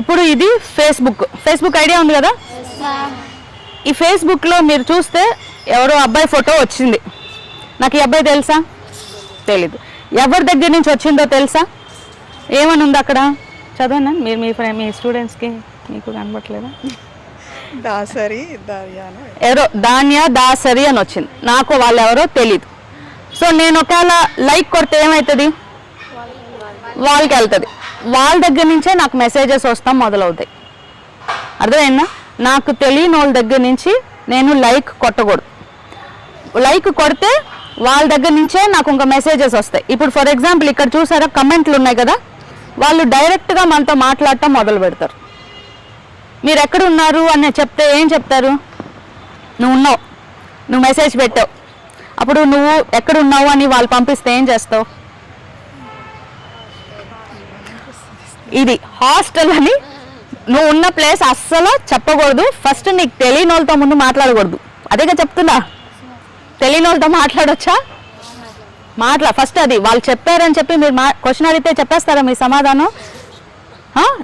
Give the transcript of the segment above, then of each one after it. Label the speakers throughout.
Speaker 1: ఇప్పుడు ఇది Facebook idea ఉంది కదా. ఈ ఫేస్బుక్లో మీరు చూస్తే ఎవరో అబ్బాయి ఫోటో వచ్చింది. నాకు ఈ అబ్బాయి తెలుసా? తెలీదు. ఎవరి దగ్గర నుంచి వచ్చిందో తెలుసా? ఏమని ఉంది అక్కడ? చదవనా మీరు మీ స్టూడెంట్స్కి, మీకు కనబట్లేదా? ఎవరో దాసరి అని వచ్చింది. నాకు వాళ్ళు ఎవరో తెలీదు. సో నేను ఒకవేళ లైక్ కొడితే ఏమవుతుంది? వాళ్ళకి వెళ్తుంది. వాళ్ళ దగ్గర నుంచే నాకు మెసేజెస్ వస్తాం మొదలవుతాయి. అర్థమైందా? నాకు తెలియని వాళ్ళ దగ్గర నుంచి నేను లైక్ కొట్టకూడదు. లైక్ కొడితే వాళ్ళ దగ్గర నుంచే నాకు ఇంకా మెసేజెస్ వస్తాయి. ఇప్పుడు ఫర్ ఎగ్జాంపుల్ ఇక్కడ చూసారా కమెంట్లు ఉన్నాయి కదా, వాళ్ళు డైరెక్ట్గా మనతో మాట్లాడటం మొదలు పెడతారు. మీరు ఎక్కడున్నారు అని చెప్తే ఏం చెప్తారు? నువ్వు మెసేజ్ పెట్టావు, అప్పుడు నువ్వు ఎక్కడున్నావు అని వాళ్ళు పంపిస్తే ఏం చేస్తావు? ఇది హాస్టల్ అని నువ్వు ఉన్న ప్లేస్ అస్సలు చెప్పకూడదు. ఫస్ట్ నీకు తెలియని వాళ్ళతో ముందు మాట్లాడకూడదు. అదేగా చెప్తున్నా. తెలియని వాళ్ళతో మాట్లాడొచ్చా? ఫస్ట్ అది వాళ్ళు చెప్పారని చెప్పి మీరు క్వశ్చన్ అడిగితే చెప్పేస్తారా మీ సమాధానం?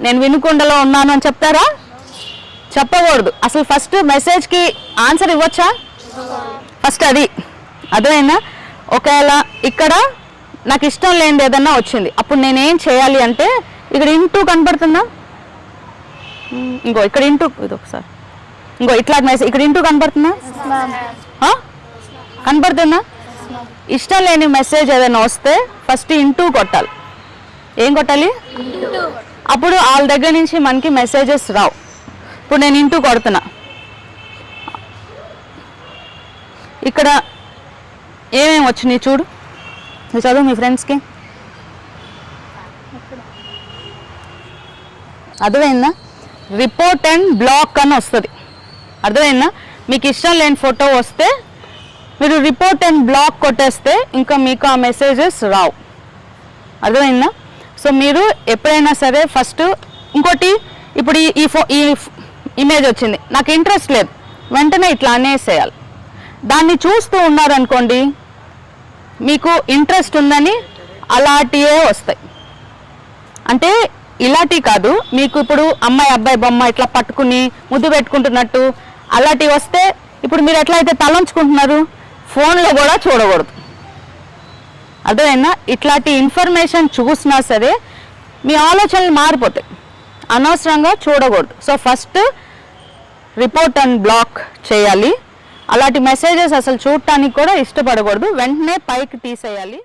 Speaker 1: నేను వినుకొండలో ఉన్నాను అని చెప్తారా? చెప్పకూడదు. అసలు ఫస్ట్ మెసేజ్కి ఆన్సర్ ఇవ్వచ్చా? ఫస్ట్ అది. అదేనా? ఒకవేళ ఇక్కడ నాకు ఇష్టం లేనిది ఏదన్నా వచ్చింది, అప్పుడు నేనేం చేయాలి అంటే, ఇక్కడ ఇంటూ కనపడుతుందా? ఇక్కడ ఇంటూ, ఇది ఒకసారి ఇట్లా మెసేజ్ ఇక్కడ ఇంటూ కనపడుతుందా? కనపడుతుందా? ఇష్టం లేని మెసేజ్ ఏదైనా వస్తే ఫస్ట్ ఇంటూ కొట్టాలి. ఏం కొట్టాలి? అప్పుడు వాళ్ళ దగ్గర నుంచి మనకి మెసేజెస్ రావు. ఇప్పుడు నేను ఇంటూ కొడుతున్నా. ఇక్కడ ఏమేమి వచ్చినాయి చూడు, నువ్వు చదువు మీ ఫ్రెండ్స్కి. అర్థమైందా? రిపోర్ట్ అండ్ బ్లాక్ అని వస్తుంది. అర్థమైందా? మీకు ఇష్టం లేని ఫోటో వస్తే మీరు రిపోర్ట్ అండ్ బ్లాక్ కొట్టేస్తే ఇంకా మీకు ఆ మెసేజెస్ రావు. అర్థమైందా? సో మీరు ఎప్పుడైనా సరే ఫస్ట్ ఇంకోటి, ఇప్పుడు ఈ ఇమేజ్ వచ్చింది, నాకు ఇంట్రెస్ట్ లేదు, వెంటనే ఇట్లా అనేసేయాలి. దాన్ని చూస్తూ ఉన్నారనుకోండి, మీకు ఇంట్రెస్ట్ ఉందని అలాంటివే వస్తాయి. అంటే ఇలాంటి కాదు, మీకు ఇప్పుడు అమ్మాయి అబ్బాయి బొమ్మ ఇట్లా పట్టుకుని ముద్దు పెట్టుకుంటున్నట్టు అలాంటివి వస్తే ఇప్పుడు మీరు ఎట్లయితే తలంచుకుంటున్నారు, ఫోన్లో కూడా చూడకూడదు. అర్థమైనా? ఇట్లాంటి ఇన్ఫర్మేషన్ చూసినా సరే మీ ఆలోచనలు మారిపోతాయి. అనవసరంగా చూడకూడదు. So first report and block చేయాలి. అలాంటి మెసేజెస్ అసలు చూడటానికి కూడా ఇష్టపడకూడదు, వెంటనే పైకి తీసేయాలి.